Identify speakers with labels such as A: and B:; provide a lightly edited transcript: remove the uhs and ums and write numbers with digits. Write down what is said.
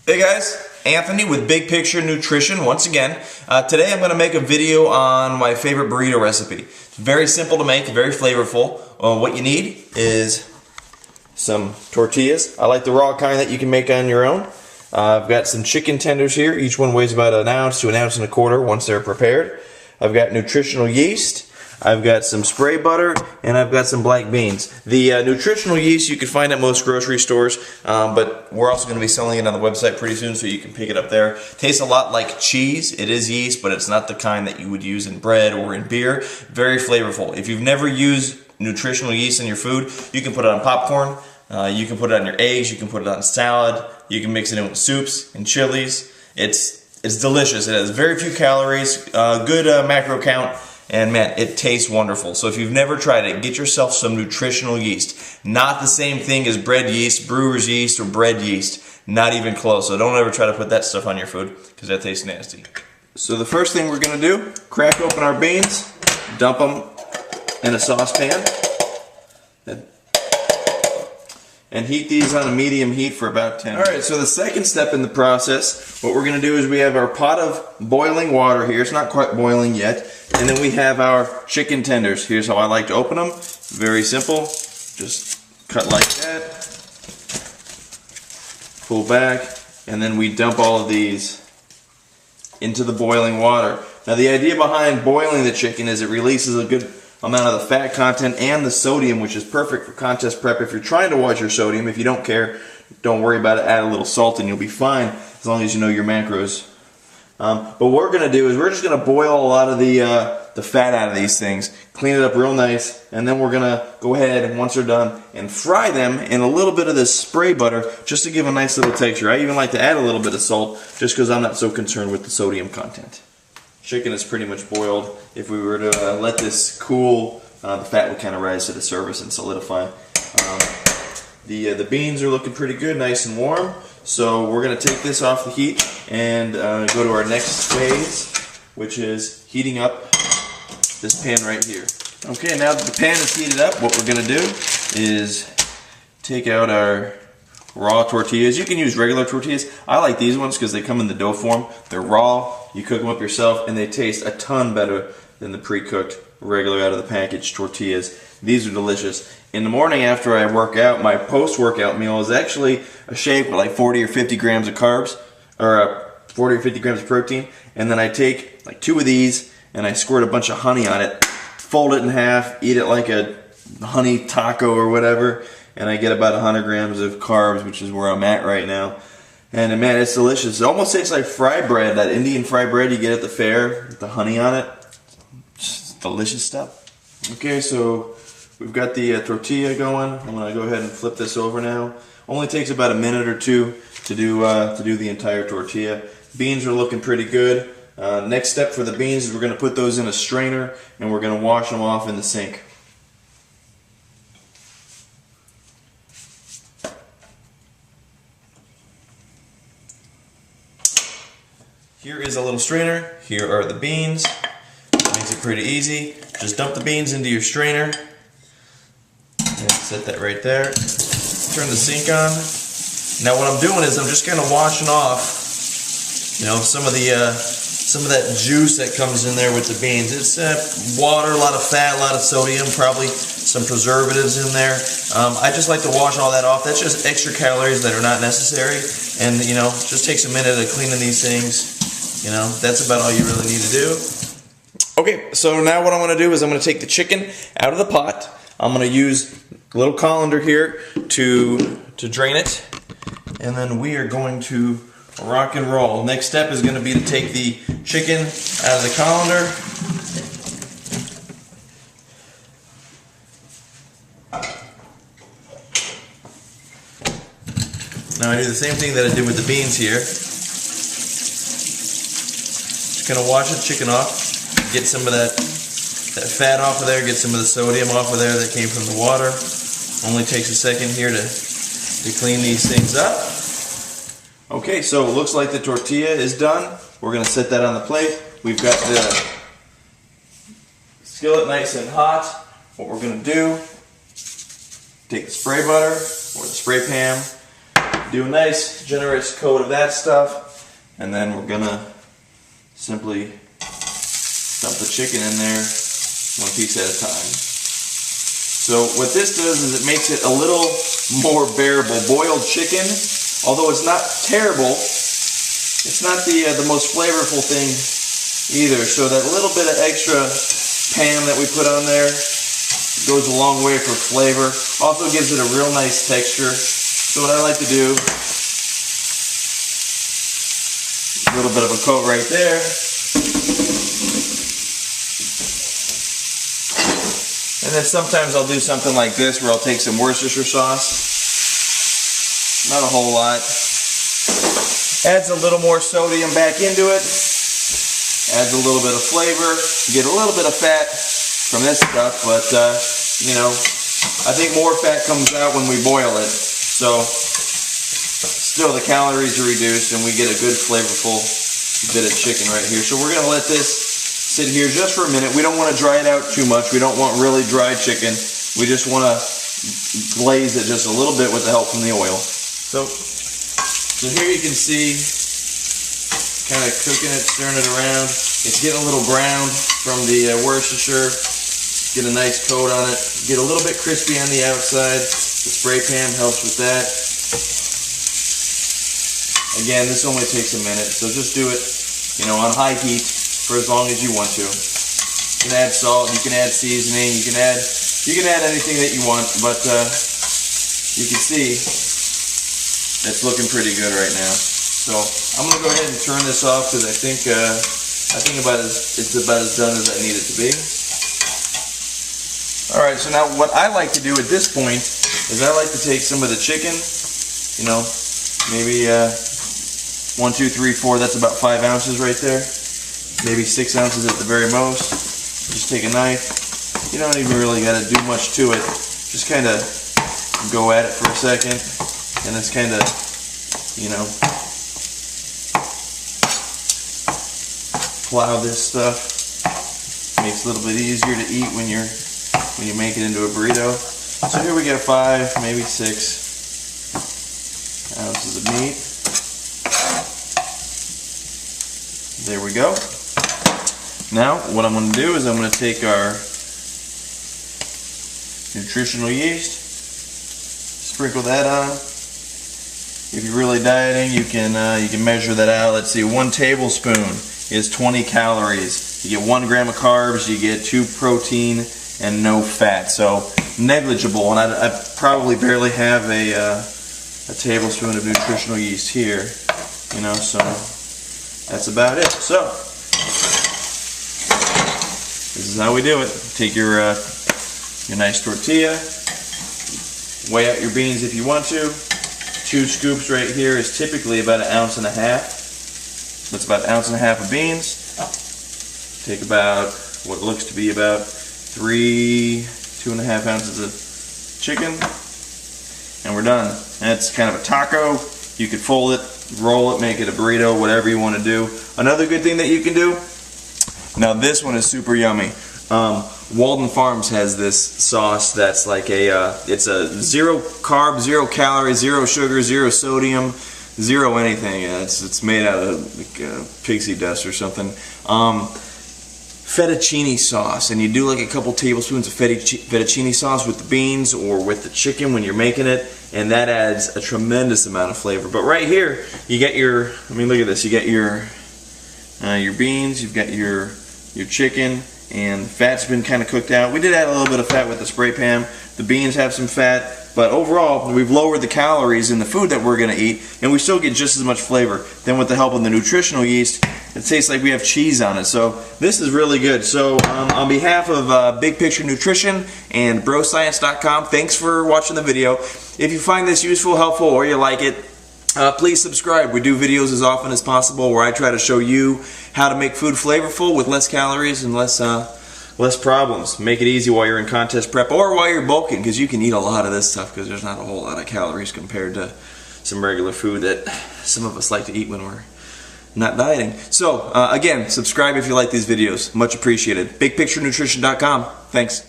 A: Hey guys, Anthony with Big Picture Nutrition once again. Today I'm going to make a video on my favorite burrito recipe. It's very simple to make, very flavorful. What you need is some tortillas. I like the raw kind that you can make on your own. I've got some chicken tenders here. Each one weighs about an ounce to an ounce and a quarter once they're prepared. I've got nutritional yeast. I've got some spray butter, and I've got some black beans. The nutritional yeast you can find at most grocery stores, but we're also going to be selling it on the website pretty soon, so you can pick it up there. Tastes a lot like cheese. It is yeast, but it's not the kind that you would use in bread or in beer. Very flavorful. If you've never used nutritional yeast in your food, you can put it on popcorn, you can put it on your eggs, you can put it on salad, you can mix it in with soups and chilies. It's delicious. It has very few calories, good macro count. And man, it tastes wonderful. So if you've never tried it, get yourself some nutritional yeast. Not the same thing as bread yeast, brewer's yeast, or bread yeast. Not even close. So don't ever try to put that stuff on your food because that tastes nasty. So the first thing we're going to do, crack open our beans, dump them in a saucepan, and heat these on a medium heat for about 10 minutes. Alright, so the second step in the process, what we're going to do is we have our pot of boiling water here. It's not quite boiling yet. And then we have our chicken tenders. Here's how I like to open them. Very simple. Just cut like that. Pull back. And then we dump all of these into the boiling water. Now the idea behind boiling the chicken is it releases a good amount of the fat content and the sodium, which is perfect for contest prep. If you're trying to watch your sodium, if you don't care, don't worry about it. Add a little salt and you'll be fine as long as you know your macros. But what we're going to do is we're just going to boil a lot of the fat out of these things, clean it up real nice, and then we're going to go ahead and once they're done and fry them in a little bit of this spray butter just to give a nice little texture. I even like to add a little bit of salt just because I'm not so concerned with the sodium content. Chicken is pretty much boiled. If we were to let this cool, the fat would kind of rise to the surface and solidify. The beans are looking pretty good, nice and warm. So we're going to take this off the heat and go to our next phase, which is heating up this pan right here. Okay, now that the pan is heated up, what we're going to do is take out our raw tortillas. You can use regular tortillas. I like these ones because they come in the dough form. They're raw, you cook them up yourself, and they taste a ton better than the pre-cooked, regular out of the package tortillas. These are delicious. In the morning after I work out, my post-workout meal is actually a shake with like 40 or 50 grams of carbs, or 40 or 50 grams of protein, and then I take like 2 of these and I squirt a bunch of honey on it, fold it in half, eat it like a honey taco or whatever, and I get about 100 grams of carbs, which is where I'm at right now. And man, it's delicious. It almost tastes like fry bread, that Indian fry bread you get at the fair with the honey on it. Just delicious stuff. Okay, so we've got the tortilla going. I'm going to go ahead and flip this over now. Only takes about a minute or two to do the entire tortilla. Beans are looking pretty good. Next step for the beans is we're going to put those in a strainer and we're going to wash them off in the sink. Here is a little strainer. Here are the beans. Makes it pretty easy. Just dump the beans into your strainer. And set that right there. Turn the sink on. Now what I'm doing is I'm just kind of washing off, you know, some of that juice that comes in there with the beans. It's water, a lot of fat, a lot of sodium, probably some preservatives in there. I just like to wash all that off. That's just extra calories that are not necessary. And you know, just takes a minute of cleaning these things. You know, that's about all you really need to do. Okay, so now what I'm going to do is I'm going to take the chicken out of the pot. I'm going to use a little colander here to drain it. And then we are going to rock and roll. Next step is going to be to take the chicken out of the colander. Now I do the same thing that I did with the beans here. Just going to wash the chicken off. Get some of that fat off of there, get some of the sodium off of there that came from the water. Only takes a second here to clean these things up. Okay, so it looks like the tortilla is done. We're going to set that on the plate. We've got the skillet nice and hot. What we're going to do, take the spray butter or the spray pan, Do a nice, generous coat of that stuff, and then we're gonna simply dump the chicken in there, one piece at a time. So what this does is it makes it a little more bearable. Boiled chicken, although it's not terrible, it's not the most flavorful thing either. So that little bit of extra Pam that we put on there goes a long way for flavor. Also gives it a real nice texture. So what I like to do, a little bit of a coat right there. And then sometimes I'll do something like this where I'll take some Worcestershire sauce. Not a whole lot. Adds a little more sodium back into it. Adds a little bit of flavor. You get a little bit of fat from this stuff, but you know, I think more fat comes out when we boil it. So still the calories are reduced and we get a good flavorful bit of chicken right here. So we're going to let this sit here just for a minute. We don't want to dry it out too much. We don't want really dry chicken. We just want to glaze it just a little bit with the help from the oil. So here you can see, kind of cooking it, stirring it around. It's getting a little brown from the Worcestershire. Get a nice coat on it. Get a little bit crispy on the outside. The spray pan helps with that. Again, this only takes a minute, so just do it, you know, on high heat for as long as you want to. You can add salt, you can add seasoning, you can add anything that you want, but you can see it's looking pretty good right now. So I'm gonna go ahead and turn this off because I think it's about as done as I need it to be. All right, so now what I like to do at this point is I like to take some of the chicken, you know, maybe 1, 2, 3, 4, that's about 5 ounces right there. Maybe 6 ounces at the very most. Just take a knife. You don't even really got to do much to it. Just kind of go at it for a second, and it's kind of, you know, plow this stuff. Makes it a little bit easier to eat when you make it into a burrito. So here we got 5, maybe 6 ounces of meat. There we go. Now what I'm going to do is I'm going to take our nutritional yeast, sprinkle that on. If you're really dieting, you can measure that out. Let's see, 1 tablespoon is 20 calories. You get 1 gram of carbs, you get 2 protein, and no fat. So negligible, and I probably barely have a tablespoon of nutritional yeast here. You know, so that's about it. So this is how we do it. Take your nice tortilla, weigh out your beans if you want to. 2 scoops right here is typically about 1.5 ounces. That's about 1.5 ounces of beans. Take about what looks to be about 2.5 ounces of chicken, and we're done. That's kind of a taco. You could fold it, roll it, make it a burrito, whatever you want to do. Another good thing that you can do, now this one is super yummy. Walden Farms has this sauce that's like it's a 0 carb, 0 calories, 0 sugar, 0 sodium, 0 anything. It's made out of like, pixie dust or something. Fettuccine sauce, and you do like a couple tablespoons of fettuccine sauce with the beans or with the chicken when you're making it, and that adds a tremendous amount of flavor. But right here, you get your, I mean, look at this. You get your beans, you've got your chicken, and fat's been kind of cooked out. We did add a little bit of fat with the spray pan. The beans have some fat, but overall, we've lowered the calories in the food that we're going to eat, and we still get just as much flavor. Then with the help of the nutritional yeast, it tastes like we have cheese on it. So this is really good. So on behalf of Big Picture Nutrition and broscience.com, thanks for watching the video. If you find this useful, helpful, or you like it, please subscribe. We do videos as often as possible where I try to show you how to make food flavorful with less calories and less problems. Make it easy while you're in contest prep or while you're bulking, because you can eat a lot of this stuff because there's not a whole lot of calories compared to some regular food that some of us like to eat when we're not dieting. So again, subscribe if you like these videos. Much appreciated. BigPictureNutrition.com. Thanks.